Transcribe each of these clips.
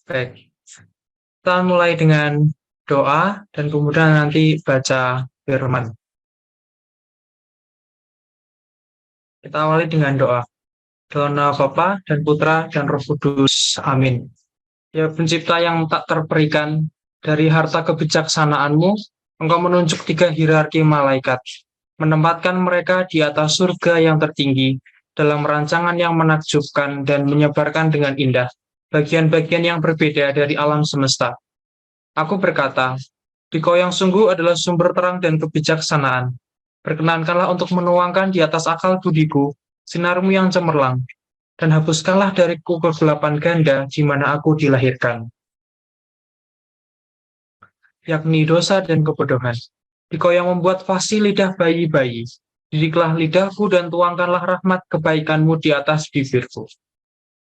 Baik, kita mulai dengan doa dan kemudian nanti baca firman. Kita awali dengan doa. Dalam nama Bapa dan Putra dan Roh Kudus. Amin. Ya Pencipta yang tak terperikan, dari harta kebijaksanaanmu, Engkau menunjuk 3 hierarki malaikat, menempatkan mereka di atas surga yang tertinggi, dalam rancangan yang menakjubkan dan menyebarkan dengan indah bagian-bagian yang berbeda dari alam semesta. Aku berkata, Dikau yang sungguh adalah sumber terang dan kebijaksanaan. Perkenankanlah untuk menuangkan di atas akal budiku sinarmu yang cemerlang, dan hapuskanlah dariku kegelapan ganda di mana aku dilahirkan, yakni dosa dan kebodohan. Dikau yang membuat fasih lidah bayi-bayi, didiklah lidahku dan tuangkanlah rahmat kebaikanmu di atas bibirku.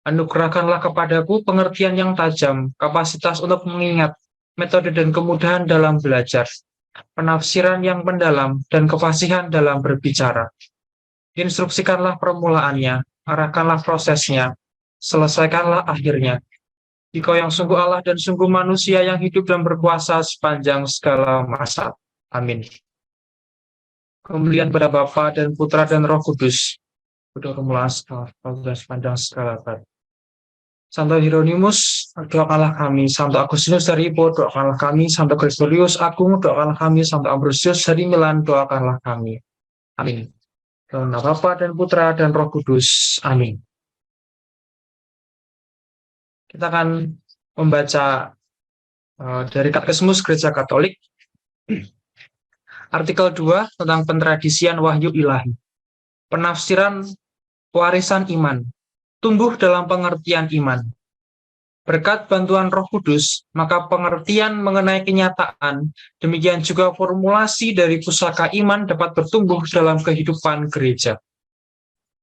Anugerahkanlah kepadaku pengertian yang tajam, kapasitas untuk mengingat, metode dan kemudahan dalam belajar, penafsiran yang mendalam, dan kefasihan dalam berbicara. Instruksikanlah permulaannya, arahkanlah prosesnya, selesaikanlah akhirnya. Dikau yang sungguh Allah dan sungguh manusia yang hidup dan berkuasa sepanjang segala masa. Amin. Kemuliaan pada Bapa dan Putra dan Roh Kudus, bermula sepanjang segala abad. Santo Hieronymus, doakanlah kami. Santo Agustinus dari Hippo, doakanlah kami. Santo Gregorius Agung, doakanlah kami. Santo Ambrosius dari Milan, doakanlah kami. Amin. Dalam nama Bapa dan Putra dan Roh Kudus. Amin. Kita akan membaca dari Katekismus Gereja Katolik, artikel 2 tentang pentradisian wahyu ilahi. Penafsiran warisan iman. Tumbuh dalam pengertian iman. Berkat bantuan Roh Kudus, maka pengertian mengenai kenyataan, demikian juga formulasi dari pusaka iman dapat bertumbuh dalam kehidupan gereja.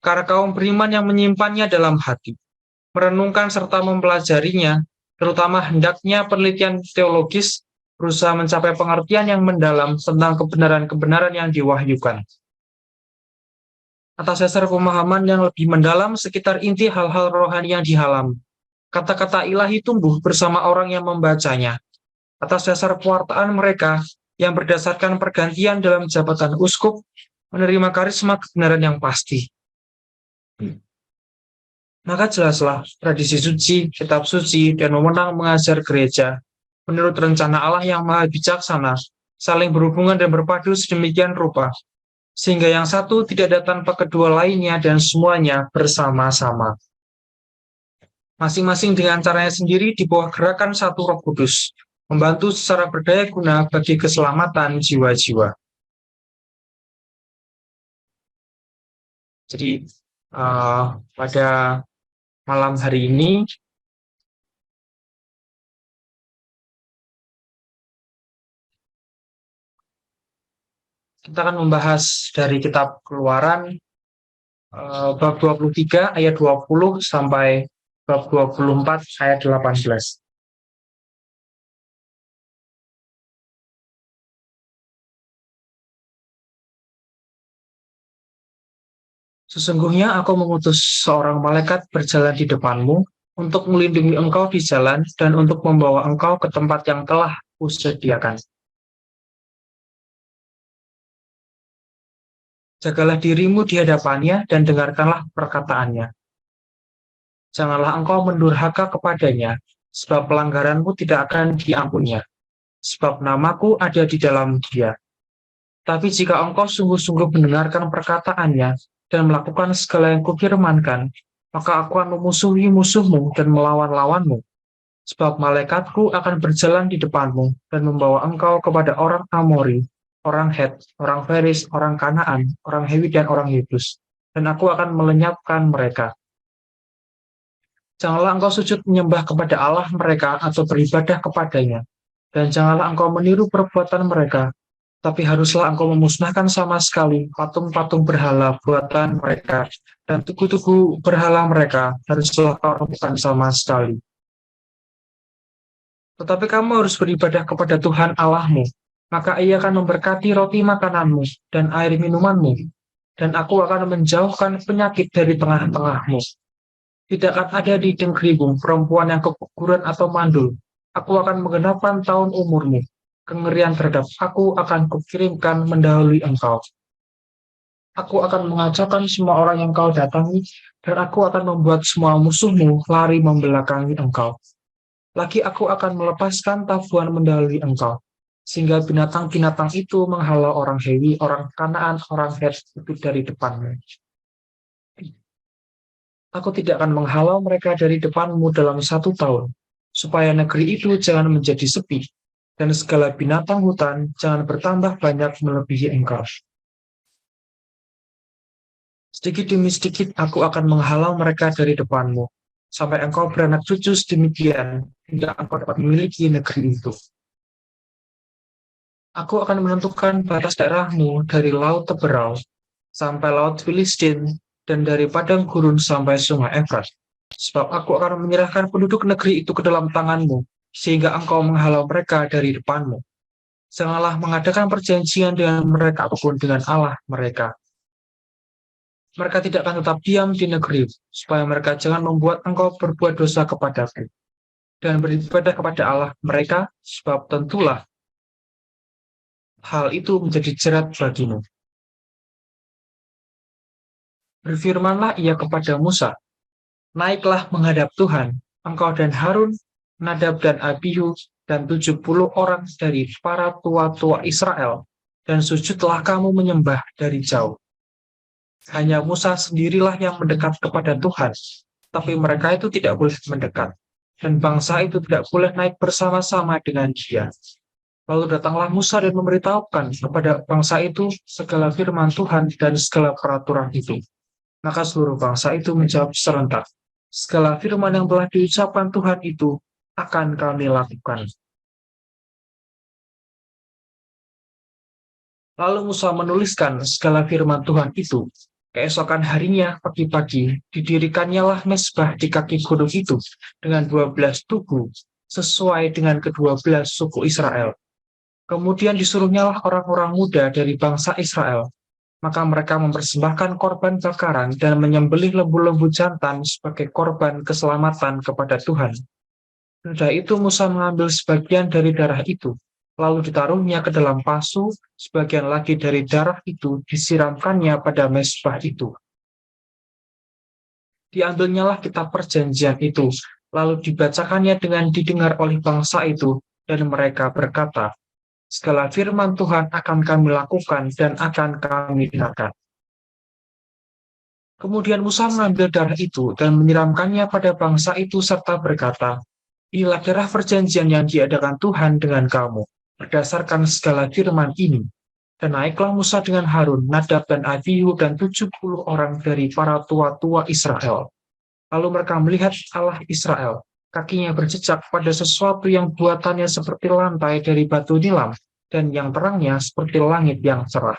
Karena kaum beriman yang menyimpannya dalam hati, merenungkan serta mempelajarinya, terutama hendaknya penelitian teologis, berusaha mencapai pengertian yang mendalam tentang kebenaran-kebenaran yang diwahyukan. Atas dasar pemahaman yang lebih mendalam sekitar inti hal-hal rohani yang dialami, kata-kata ilahi tumbuh bersama orang yang membacanya. Atas dasar pewartaan mereka yang berdasarkan pergantian dalam jabatan uskup, menerima karisma kebenaran yang pasti. Maka jelaslah tradisi suci, kitab suci, dan wewenang mengajar gereja, menurut rencana Allah yang maha bijaksana, saling berhubungan dan berpadu sedemikian rupa, sehingga yang satu tidak ada tanpa kedua lainnya dan semuanya bersama-sama. Masing-masing dengan caranya sendiri di bawah gerakan satu Roh Kudus, membantu secara berdaya guna bagi keselamatan jiwa-jiwa. Jadi pada malam hari ini kita akan membahas dari kitab Keluaran bab 23 ayat 20 sampai bab 24 ayat 18. Sesungguhnya aku mengutus seorang malaikat berjalan di depanmu untuk melindungi engkau di jalan dan untuk membawa engkau ke tempat yang telah kusediakan. Jagalah dirimu di hadapannya dan dengarkanlah perkataannya. Janganlah engkau mendurhaka kepadanya, sebab pelanggaranmu tidak akan diampuninya, sebab namaku ada di dalam dia. Tapi jika engkau sungguh-sungguh mendengarkan perkataannya dan melakukan segala yang kufirmankan, maka aku akan memusuhi musuhmu dan melawan-lawanmu. Sebab malaikatku akan berjalan di depanmu dan membawa engkau kepada orang Amori, orang Het, orang Feris, orang Kanaan, orang Hewi, dan orang Yebus. Dan aku akan melenyapkan mereka. Janganlah engkau sujud menyembah kepada Allah mereka atau beribadah kepadanya. Dan janganlah engkau meniru perbuatan mereka, tapi haruslah engkau memusnahkan sama sekali patung-patung berhala buatan mereka, dan tugu-tugu berhala mereka haruslah kau lakukan sama sekali. Tetapi kamu harus beribadah kepada Tuhan Allahmu, maka Ia akan memberkati roti makananmu dan air minumanmu, dan aku akan menjauhkan penyakit dari tengah-tengahmu. Tidak akan ada di negerimu perempuan yang keguguran atau mandul. Aku akan menggenapkan tahun umurmu. Kengerian terhadap aku akan kukirimkan mendahului engkau. Aku akan mengacaukan semua orang yang kau datangi, dan aku akan membuat semua musuhmu lari membelakangi engkau. Lagi aku akan melepaskan tabuhan mendahului engkau, sehingga binatang-binatang itu menghalau orang Hewi, orang Kanaan, orang Het itu dari depanmu. Aku tidak akan menghalau mereka dari depanmu dalam 1 tahun, supaya negeri itu jangan menjadi sepi, dan segala binatang hutan jangan bertambah banyak melebihi engkau. Sedikit demi sedikit aku akan menghalau mereka dari depanmu, sampai engkau beranak cucu sedemikian, hingga engkau dapat memiliki negeri itu. Aku akan menentukan batas daerahmu dari laut Teberau sampai laut Filistin, dan dari padang gurun sampai sungai Efrat. Sebab aku akan menyerahkan penduduk negeri itu ke dalam tanganmu, sehingga engkau menghalau mereka dari depanmu. Janganlah mengadakan perjanjian dengan mereka ataupun dengan Allah mereka. Mereka tidak akan tetap diam di negeri, supaya mereka jangan membuat engkau berbuat dosa kepadaku, dan beribadah kepada Allah mereka, sebab tentulah hal itu menjadi jerat bagimu. Berfirmanlah ia kepada Musa, naiklah menghadap Tuhan, engkau dan Harun, Nadab dan Abihu, dan 70 orang dari para tua-tua Israel, dan sujudlah kamu menyembah dari jauh. Hanya Musa sendirilah yang mendekat kepada Tuhan, tapi mereka itu tidak boleh mendekat, dan bangsa itu tidak boleh naik bersama-sama dengan dia. Lalu datanglah Musa dan memberitahukan kepada bangsa itu segala firman Tuhan dan segala peraturan itu. Maka seluruh bangsa itu menjawab serentak, segala firman yang telah diucapkan Tuhan itu akan kami lakukan. Lalu Musa menuliskan segala firman Tuhan itu. Keesokan harinya, pagi-pagi, didirikannya lah mezbah di kaki gunung itu dengan 12 tugu, sesuai dengan ke-12 suku Israel. Kemudian disuruhnyalah orang-orang muda dari bangsa Israel. Maka mereka mempersembahkan korban bakaran dan menyembelih lembu-lembu jantan sebagai korban keselamatan kepada Tuhan. Sudah itu Musa mengambil sebagian dari darah itu, lalu ditaruhnya ke dalam pasu, sebagian lagi dari darah itu disiramkannya pada mezbah itu. Diambilnyalah kitab perjanjian itu, lalu dibacakannya dengan didengar oleh bangsa itu, dan mereka berkata, segala firman Tuhan akan kami lakukan dan akan kami dengarkan. Kemudian Musa mengambil darah itu dan menyiramkannya pada bangsa itu serta berkata, inilah darah perjanjian yang diadakan Tuhan dengan kamu, berdasarkan segala firman ini. Dan naiklah Musa dengan Harun, Nadab dan Abihu dan 70 orang dari para tua-tua Israel. Lalu mereka melihat Allah Israel, kakinya berjejak pada sesuatu yang buatannya seperti lantai dari batu nilam, dan yang terangnya seperti langit yang cerah.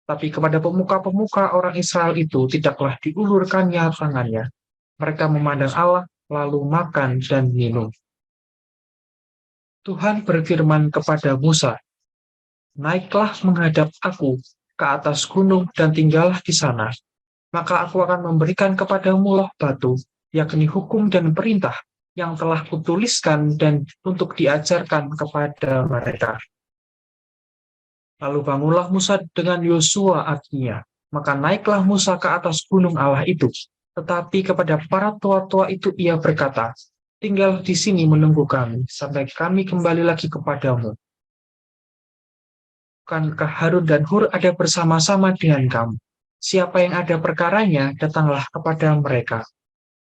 Tapi kepada pemuka-pemuka orang Israel itu tidaklah diulurkannya tangannya. Mereka memandang Allah, lalu makan dan minum. Tuhan berfirman kepada Musa, naiklah menghadap aku ke atas gunung dan tinggallah di sana. Maka aku akan memberikan kepadamu loh batu, yakni hukum dan perintah yang telah kutuliskan dan untuk diajarkan kepada mereka. Lalu bangunlah Musa dengan Yosua adiknya, maka naiklah Musa ke atas gunung Allah itu. Tetapi kepada para tua-tua itu ia berkata, tinggal di sini menunggu kami, sampai kami kembali lagi kepadamu. Bukankah Harun dan Hur ada bersama-sama dengan kamu? Siapa yang ada perkaranya, datanglah kepada mereka.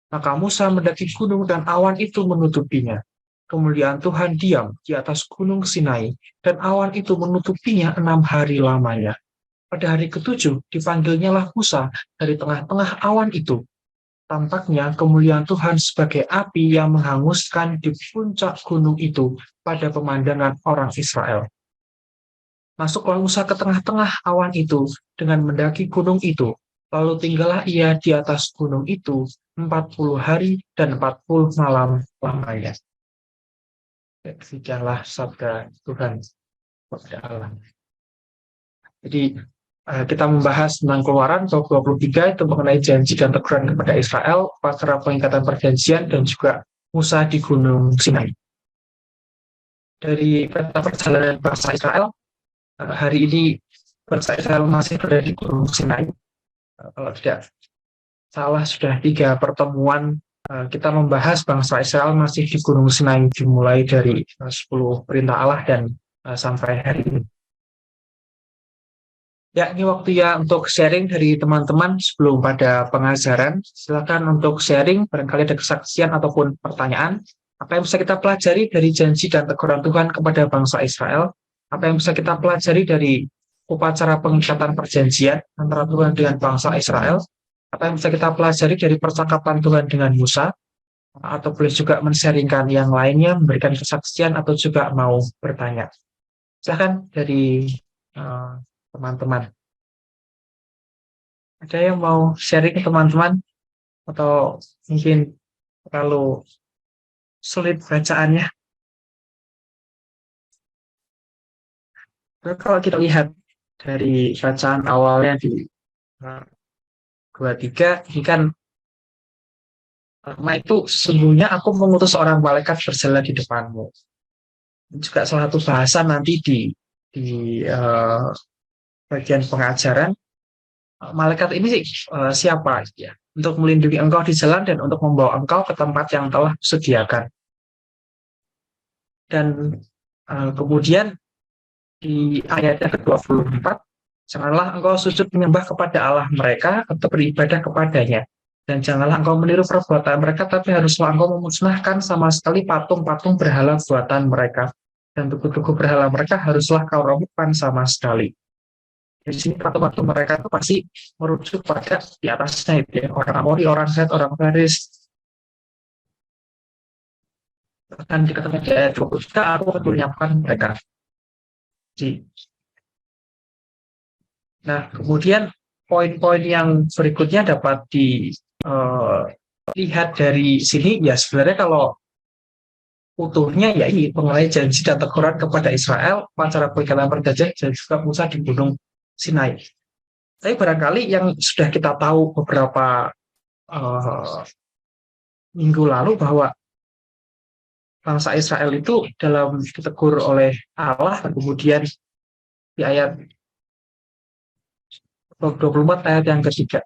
Maka Musa mendaki gunung dan awan itu menutupinya. Kemuliaan Tuhan diam di atas gunung Sinai, dan awan itu menutupinya 6 hari lamanya. Pada hari ke-7 dipanggilnyalah Musa dari tengah-tengah awan itu. Tampaknya kemuliaan Tuhan sebagai api yang menghanguskan di puncak gunung itu pada pemandangan orang Israel. Masuklah Musa ke tengah-tengah awan itu dengan mendaki gunung itu. Lalu tinggallah ia di atas gunung itu 40 hari dan 40 malam lamanya. Demikianlah sabda Tuhan kepada Allah. Jadi kita membahas tentang Keluaran bab 23 itu mengenai janji dan teguran kepada Israel, upacara pengingkatan perjanjian, dan juga Musa di Gunung Sinai. Dari peta perjalanan bangsa Israel, hari ini bangsa Israel masih berada di Gunung Sinai. Kalau tidak salah, sudah 3 pertemuan kita membahas bangsa Israel masih di Gunung Sinai, dimulai dari 10 perintah Allah dan sampai hari ini. Ya, ini waktu ya untuk sharing dari teman-teman sebelum pada pengajaran. Silakan untuk sharing, barangkali ada kesaksian ataupun pertanyaan. Apa yang bisa kita pelajari dari janji dan teguran Tuhan kepada bangsa Israel? Apa yang bisa kita pelajari dari upacara pengikatan perjanjian antara Tuhan dengan bangsa Israel? Apa yang bisa kita pelajari dari percakapan Tuhan dengan Musa? Atau boleh juga men-sharingkan yang lainnya, memberikan kesaksian atau juga mau bertanya. Silakan dari teman-teman. Ada yang mau sharing ke teman-teman atau mungkin terlalu sulit bacaannya? Kalau kita lihat dari bacaan awalnya di 23, ini kan itu sesungguhnya aku mengutus seorang malaikat berjalan di depanmu. Ini juga salah satu bahasan nanti di bagian pengajaran. Malaikat ini siapa ya? Untuk melindungi engkau di jalan dan untuk membawa engkau ke tempat yang telah disediakan. Dan kemudian di ayat yang ke-24, janganlah engkau sujud menyembah kepada Allah mereka atau beribadah kepadanya. Dan janganlah engkau meniru perbuatan mereka, tapi haruslah engkau memusnahkan sama sekali patung-patung berhala buatan mereka. Dan tugu-tugu berhala mereka haruslah kau robohkan sama sekali. Di sini patung-patung mereka itu pasti merujuk pada di atasnya itu ya, orang Amori, orang Set, orang Faris. Bahkan dikatakan di ayat 23, aku akan menyiapkan mereka. Nah, kemudian poin-poin yang berikutnya dapat dilihat dari sini, ya sebenarnya kalau utuhnya ya ini mengenai janji dan teguran kepada Israel, upacara pengikatan perjanjian dan juga Musa di Gunung Sinai. Tapi barangkali yang sudah kita tahu beberapa minggu lalu bahwa bangsa Israel itu dalam ditegur oleh Allah, kemudian di ayat 24 ayat yang ketiga.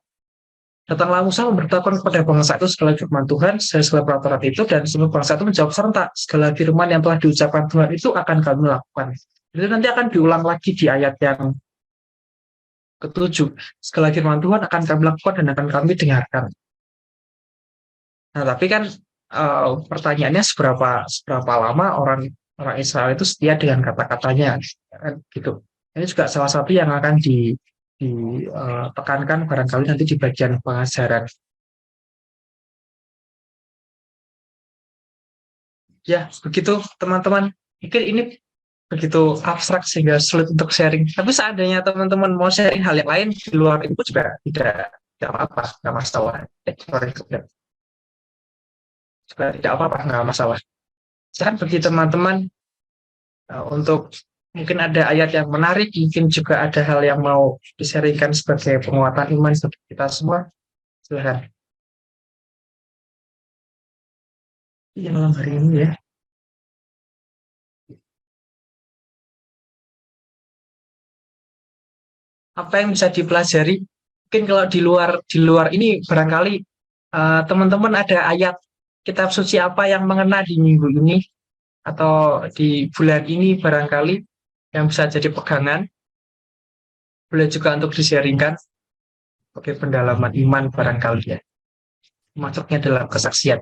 Datanglah Musa memberitahukan kepada bangsa itu segala firman Tuhan, segala peraturan itu, dan semua bangsa itu menjawab serentak, segala firman yang telah diucapkan Tuhan itu akan kami lakukan. Itu nanti akan diulang lagi di ayat yang ketujuh. Segala firman Tuhan akan kami lakukan dan akan kami dengarkan. Nah, tapi kan pertanyaannya seberapa lama orang orang Israel itu setia dengan kata-katanya, kan, gitu. Ini juga salah satu yang akan ditekankan barangkali nanti di bagian pengajaran. Ya, begitu teman-teman. Mungkin ini begitu abstrak sehingga sulit untuk sharing. Tapi seandainya teman-teman mau sharing hal yang lain di luar itu juga tidak apa-apa, nggak masalah. Sorry, juga tidak apa-apa, nggak masalah. Silahkan bagi teman-teman untuk mungkin ada ayat yang menarik, mungkin juga ada hal yang mau disaringkan sebagai penguatan iman bagi kita semua. Silahkan. Iya, malam hari ini ya. Apa yang bisa dipelajari? Mungkin kalau di luar ini barangkali teman-teman ada ayat kitab suci apa yang mengena di minggu ini atau di bulan ini barangkali yang bisa jadi pegangan, boleh juga untuk di-sharingkan sebagai pendalaman iman barangkali ya. Masuknya dalam kesaksian.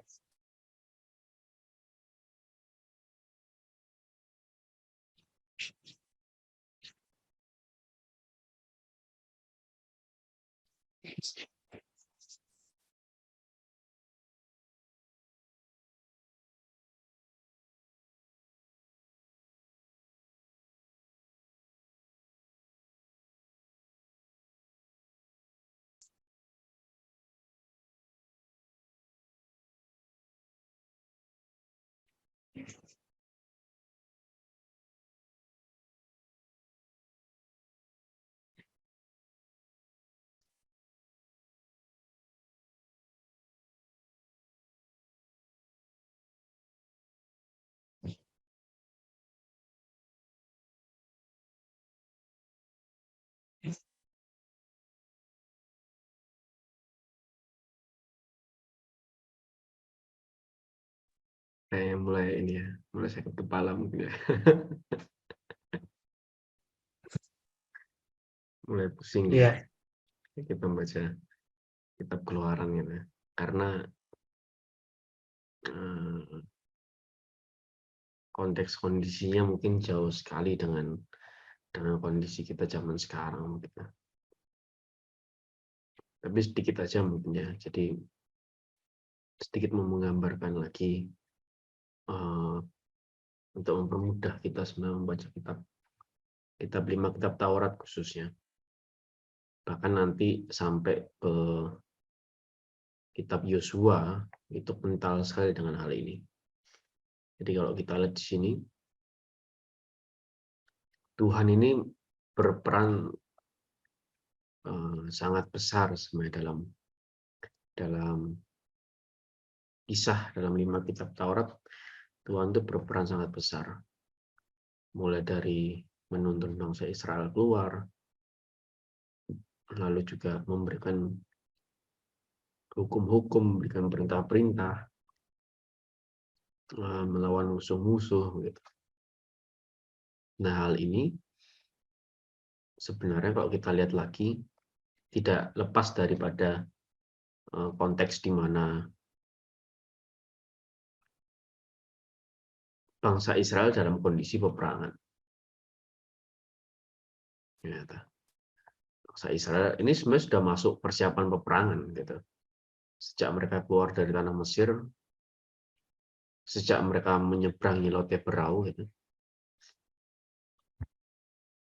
Kayak mulai ini ya, mulai sakit kepala mungkin ya. Mulai pusing ya. Iya, Kita baca kitab Keluaran gitu ya. Karena konteks kondisinya mungkin jauh sekali dengan kondisi kita zaman sekarang gitu. Tapi sedikit aja mungkin ya. Jadi sedikit menggambarkan lagi untuk mempermudah kita sebenarnya membaca kitab 5 kitab Taurat khususnya. Bahkan nanti sampai ke kitab Yosua itu kental sekali dengan hal ini. Jadi kalau kita lihat di sini, Tuhan ini berperan sangat besar sebenarnya dalam kisah dalam 5 kitab Taurat. Tuhan itu berperan sangat besar. Mulai dari menuntun bangsa Israel keluar, lalu juga memberikan hukum-hukum, memberikan perintah-perintah, melawan musuh-musuh gitu. Nah, hal ini sebenarnya kalau kita lihat lagi tidak lepas daripada konteks di mana bangsa Israel dalam kondisi peperangan. Ya, bangsa Israel ini sebenarnya sudah masuk persiapan peperangan gitu. Sejak mereka keluar dari tanah Mesir, sejak mereka menyeberangi Laut Teberau gitu.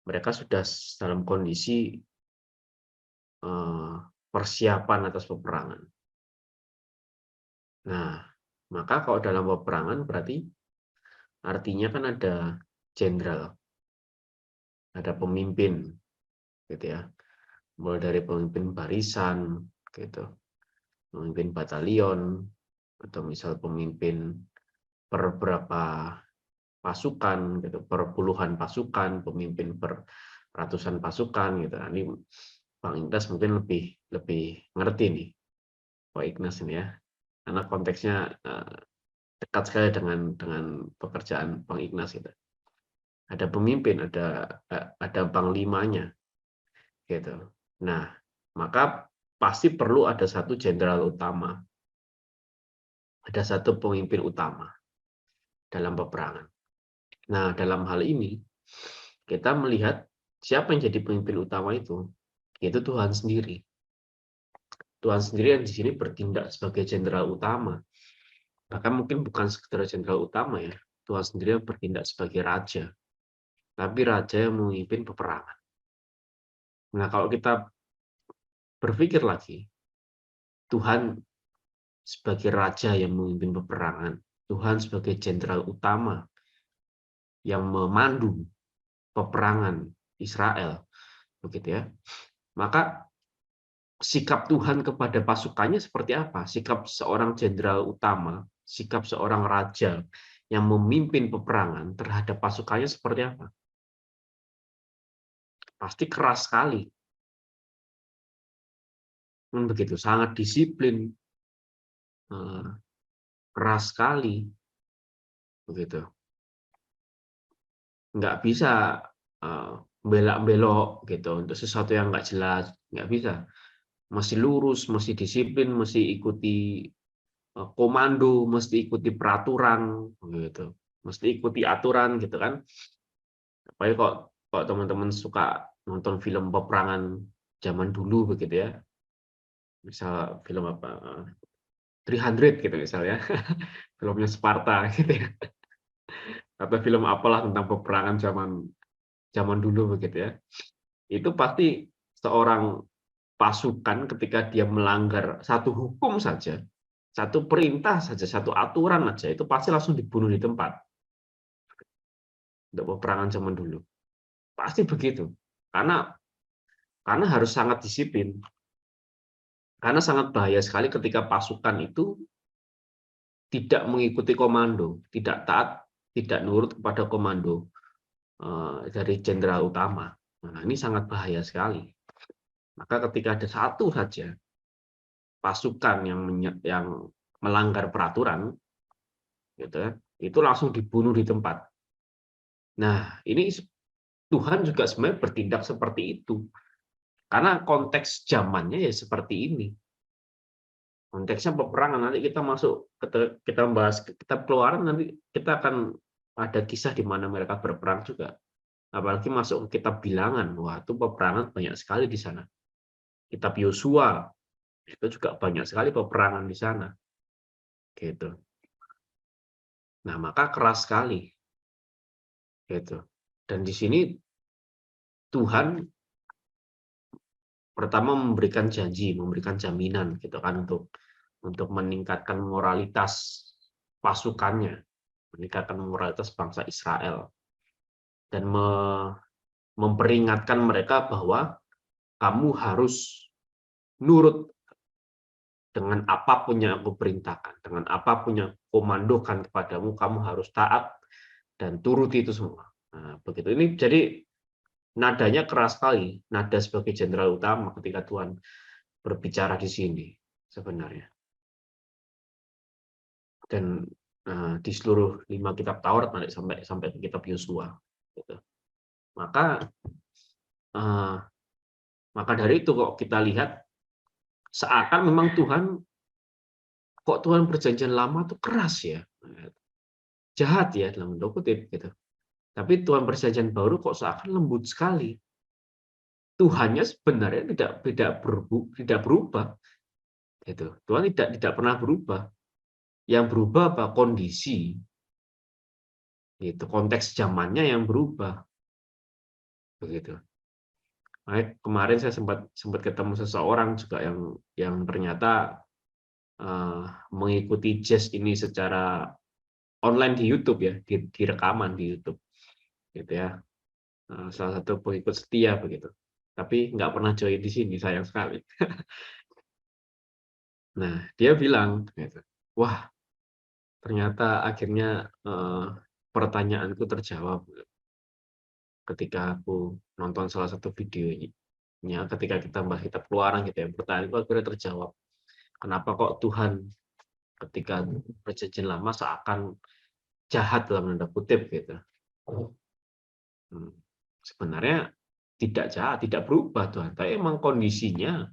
Mereka sudah dalam kondisi persiapan atas peperangan. Nah, maka kalau dalam peperangan berarti artinya kan ada jenderal, ada pemimpin, gitu ya. Mulai dari pemimpin barisan, gitu, pemimpin batalion, atau misal pemimpin per berapa pasukan, gitu, per puluhan pasukan, pemimpin per ratusan pasukan, gitu. Nah, ini Bang Ignas mungkin lebih ngerti nih, Pak Ignas ini ya, karena konteksnya dekat sekali dengan pekerjaan Bang Ignas gitu. Ada pemimpin, ada panglimanya, gitu. Nah, maka pasti perlu ada satu jenderal utama, ada satu pemimpin utama dalam peperangan. Nah, dalam hal ini kita melihat siapa yang jadi pemimpin utama itu, yaitu Tuhan sendiri. Tuhan sendiri yang di sini bertindak sebagai jenderal utama. Bahkan mungkin bukan sekedar jenderal utama ya, Tuhan sendiri yang bertindak sebagai raja. Tapi raja yang memimpin peperangan. Nah, kalau kita berpikir lagi, Tuhan sebagai raja yang memimpin peperangan, Tuhan sebagai jenderal utama yang memandu peperangan Israel, begitu ya. Maka sikap Tuhan kepada pasukannya seperti apa? Sikap seorang jenderal utama, sikap seorang raja yang memimpin peperangan terhadap pasukannya seperti apa? Pasti keras sekali. Begitu, sangat disiplin, keras sekali, begitu. Nggak bisa belak-belok gitu untuk sesuatu yang nggak jelas, nggak bisa. Mesti lurus, mesti disiplin, mesti ikuti komando, mesti ikuti peraturan, gitu. Mesti ikuti aturan, gitu kan. Apalagi kok teman-teman suka nonton film peperangan zaman dulu, begitu ya. Misal film apa? 300 gitu misalnya. Filmnya Sparta, gitu ya. Atau film apalah tentang peperangan zaman dulu, begitu ya. Itu pasti seorang pasukan ketika dia melanggar satu hukum saja, satu perintah saja, satu aturan saja, itu pasti langsung dibunuh di tempat. Untuk peperangan zaman dulu. Pasti begitu. Karena harus sangat disiplin. Karena sangat bahaya sekali ketika pasukan itu tidak mengikuti komando, tidak taat, tidak nurut kepada komando dari jenderal utama. Nah, ini sangat bahaya sekali. Maka ketika ada satu saja pasukan yang melanggar peraturan, gitu kan. Itu langsung dibunuh di tempat. Nah, ini Tuhan juga sebenarnya bertindak seperti itu. Karena konteks zamannya ya seperti ini. Konteksnya peperangan, nanti kita masuk, kita membahas kitab Keluaran, nanti kita akan ada kisah di mana mereka berperang juga. Apalagi masuk ke kitab Bilangan, wah itu peperangan banyak sekali di sana. Kitab Yosua, itu juga banyak sekali peperangan di sana. Gitu. Nah, maka keras sekali. Gitu. Dan di sini Tuhan pertama memberikan janji, memberikan jaminan gitu kan untuk meningkatkan moralitas pasukannya, meningkatkan moralitas bangsa Israel dan memperingatkan mereka bahwa kamu harus nurut dengan apapun yang aku perintahkan, dengan apapun yang komandokan kepadamu, kamu harus taat dan turuti itu semua. Nah, begitu ini jadi nadanya keras sekali, nada sebagai jenderal utama ketika Tuhan berbicara di sini sebenarnya. Dan di seluruh 5 kitab Taurat nanti sampai ke kitab Yosua gitu. Maka maka dari itu kok kita lihat seakan memang Tuhan perjanjian lama tuh keras ya. Jahat ya dalam tanda kutip gitu. Tapi Tuhan perjanjian baru kok seakan lembut sekali. Tuhannya sebenarnya tidak berubah gitu. Tuhan tidak pernah berubah. Yang berubah apa? Kondisi. Itu konteks zamannya yang berubah. Begitu. Nah, kemarin saya sempat ketemu seseorang juga yang ternyata mengikuti jazz ini secara online di YouTube ya, di rekaman di YouTube, gitu ya. Salah satu pengikut setia begitu. Tapi nggak pernah join di sini, sayang sekali. Nah, dia bilang, gitu, wah ternyata akhirnya pertanyaanku terjawab ketika aku nonton salah satu videonya. Ketika kita bahas kitab Keluaran gitu ya, pertanyaanku akhirnya terjawab. Kenapa kok Tuhan ketika perjanjian lama seakan jahat dalam tanda kutip gitu. Sebenarnya tidak jahat, tidak berubah Tuhan, tapi memang kondisinya,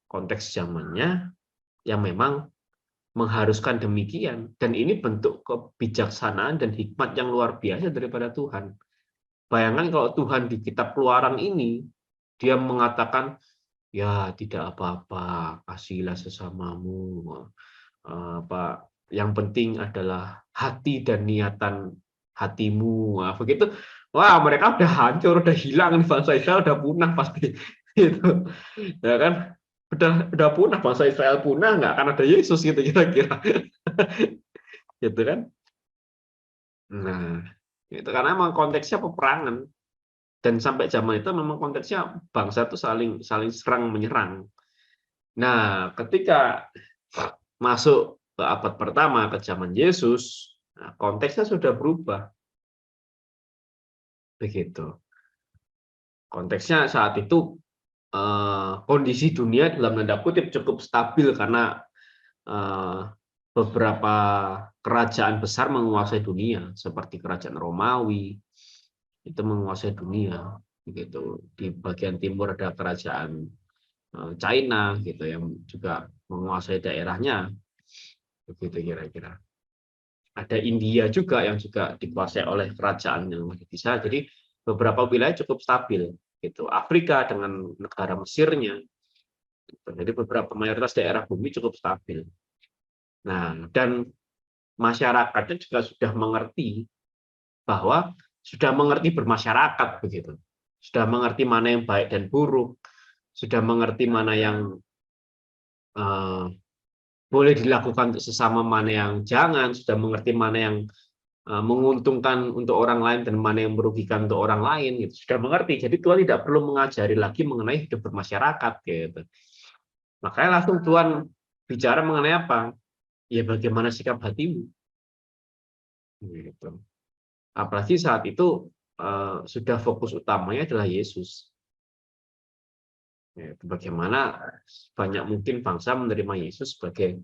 konteks zamannya yang memang mengharuskan demikian. Dan ini bentuk kebijaksanaan dan hikmat yang luar biasa daripada Tuhan. Bayangkan kalau Tuhan di kitab Keluaran ini, dia mengatakan, ya tidak apa-apa, kasihilah sesamamu, yang penting adalah hati dan niatan hatimu. Nah, begitu, wah mereka udah hancur, udah hilang nih, bangsa Israel udah punah pasti. Gitu. Ya kan? Udah punah, bangsa Israel punah, nggak akan ada Yesus gitu kira-kira. Gitu kan? Nah, itu karena memang konteksnya peperangan dan sampai zaman itu memang konteksnya bangsa itu saling serang menyerang. Nah, ketika masuk ke abad pertama, ke zaman Yesus, nah, konteksnya sudah berubah. Begitu. Konteksnya saat itu kondisi dunia dalam tanda kutip cukup stabil karena beberapa kerajaan besar menguasai dunia, seperti kerajaan Romawi itu menguasai dunia. Begitu. Di bagian timur ada kerajaan China gitu yang juga menguasai daerahnya. Begitu kira-kira. Ada India juga yang juga dikuasai oleh kerajaan yang masih di sana. Jadi beberapa wilayah cukup stabil. Gitu. Afrika dengan negara Mesirnya. Gitu. Jadi beberapa mayoritas daerah bumi cukup stabil. Nah, dan masyarakatnya juga sudah mengerti bahwa sudah mengerti bermasyarakat begitu. Sudah mengerti mana yang baik dan buruk. Sudah mengerti mana yang boleh dilakukan untuk sesama, mana yang jangan. Sudah mengerti mana yang menguntungkan untuk orang lain dan mana yang merugikan untuk orang lain gitu. Sudah mengerti. Jadi Tuhan tidak perlu mengajari lagi mengenai hidup bermasyarakat gitu. Makanya langsung Tuhan bicara mengenai apa? Ya bagaimana sikap hatimu. Gitu. Apalagi saat itu sudah fokus utamanya adalah Yesus. Gitu. Bagaimana banyak mungkin bangsa menerima Yesus sebagai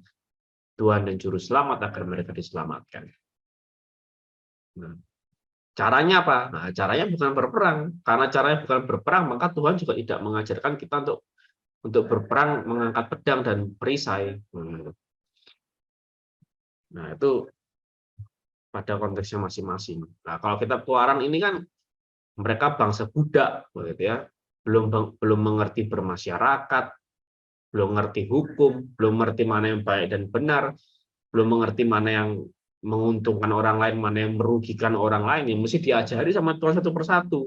Tuhan dan Juru Selamat agar mereka diselamatkan. Nah, caranya apa? Nah, caranya bukan berperang. Karena caranya bukan berperang, maka Tuhan juga tidak mengajarkan kita untuk berperang mengangkat pedang dan perisai. Nah, itu pada konteksnya masing-masing. Nah, kalau kita Keluaran ini kan mereka bangsa budak, begitu ya. Belum mengerti bermasyarakat, belum mengerti hukum, belum mengerti mana yang baik dan benar, belum mengerti mana yang menguntungkan orang lain, mana yang merugikan orang lain. Yang mesti diajari sama Tuhan satu persatu.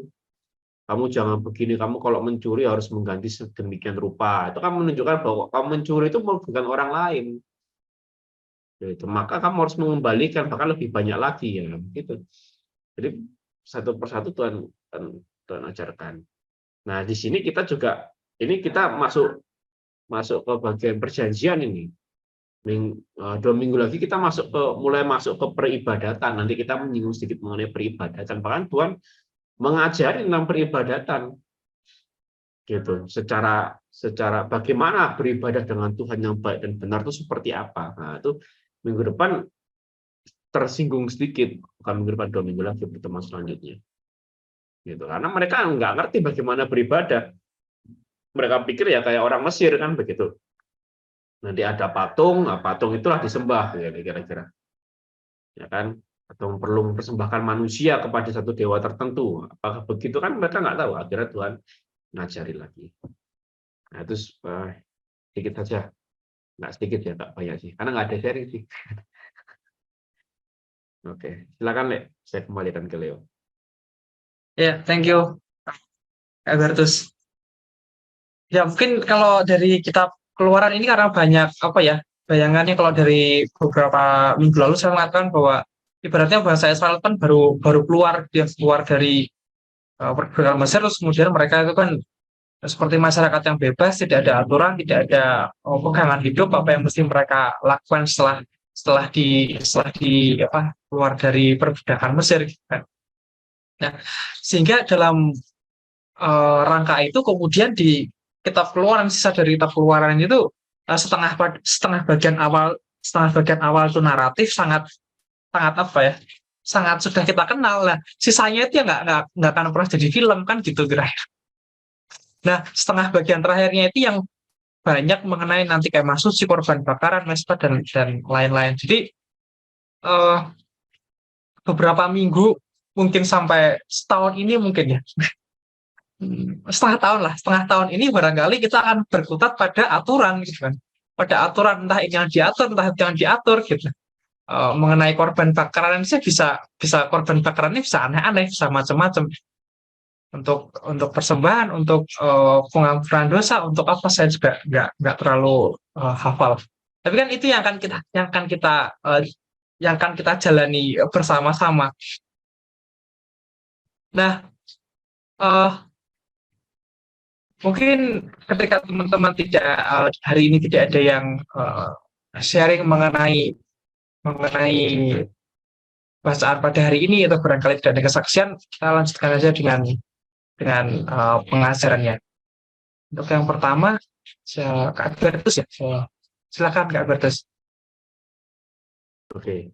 Kamu jangan begini, kamu kalau mencuri harus mengganti sedemikian rupa. Itu kan menunjukkan bahwa kamu mencuri itu merugikan orang lain. Itu maka kamu harus mengembalikan bahkan lebih banyak lagi ya gitu. Jadi satu persatu Tuhan ajarkan. Nah di sini kita juga ini kita masuk ke bagian perjanjian ini. 2 minggu lagi kita mulai masuk ke peribadatan. Nanti kita menyinggung sedikit mengenai peribadatan. Bahkan Tuhan mengajari tentang peribadatan gitu. Secara bagaimana beribadah dengan Tuhan yang baik dan benar itu seperti apa. Nah, itu minggu depan tersinggung sedikit, bukan minggu depan 2 minggu lagi pertemuan selanjutnya. Gitu. Karena mereka nggak ngerti bagaimana beribadah. Mereka pikir ya kayak orang Mesir kan begitu. Nanti ada patung, nah patung itulah disembah kira-kira. Ya kan? Atau perlu mempersembahkan manusia kepada satu dewa tertentu. Apakah begitu kan mereka nggak tahu. Akhirnya Tuhan ngajari lagi. Nah, itu sedikit saja. Nggak sedikit ya, nggak banyak sih. Karena nggak ada sharing sih. Oke, silakan Le. Saya kembalikan ke Leo. Ya, thank you, Albertus. Ya, mungkin kalau dari kitab Keluaran ini karena banyak apa ya bayangannya, kalau dari beberapa minggu lalu saya mengatakan bahwa ibaratnya bangsa Israel kan baru keluar, dia keluar dari perbudakan Mesir, terus kemudian mereka itu kan seperti masyarakat yang bebas, tidak ada aturan, tidak ada pegangan hidup apa yang mesti mereka lakukan setelah di apa keluar dari perbudakan Mesir gitu kan. Nah, sehingga dalam rangka itu kemudian di kitab Keluaran, sisa dari kitab Keluaran itu setengah bagian awal itu naratif sangat sangat apa ya, sangat sudah kita kenal lah, sisanya itu ya nggak akan pernah jadi film kan gitu kira. Nah, setengah bagian terakhirnya itu yang banyak mengenai nanti kayak suci, korban bakaran, mesbah dan lain-lain. Jadi beberapa minggu mungkin sampai setahun ini mungkin ya, setengah tahun ini barangkali kita akan berkutat pada aturan gitu kan, pada aturan entah ini yang diatur entah itu yang diatur gitu. Mengenai korban bakaran sih bisa korban bakaran ini bisa aneh-aneh, bisa macam-macam, untuk persembahan, untuk pengampunan dosa, untuk apa saya juga nggak terlalu hafal. Tapi kan itu yang akan kita jalani bersama-sama. Nah, mungkin ketika teman-teman tidak hari ini tidak ada yang sharing mengenai bacaan pada hari ini, atau barangkali tidak ada kesaksian, kita lanjutkan saja dengan pengajarannya. Untuk yang pertama, Kak Albertus ya, silakan Kak Albertus. Oke,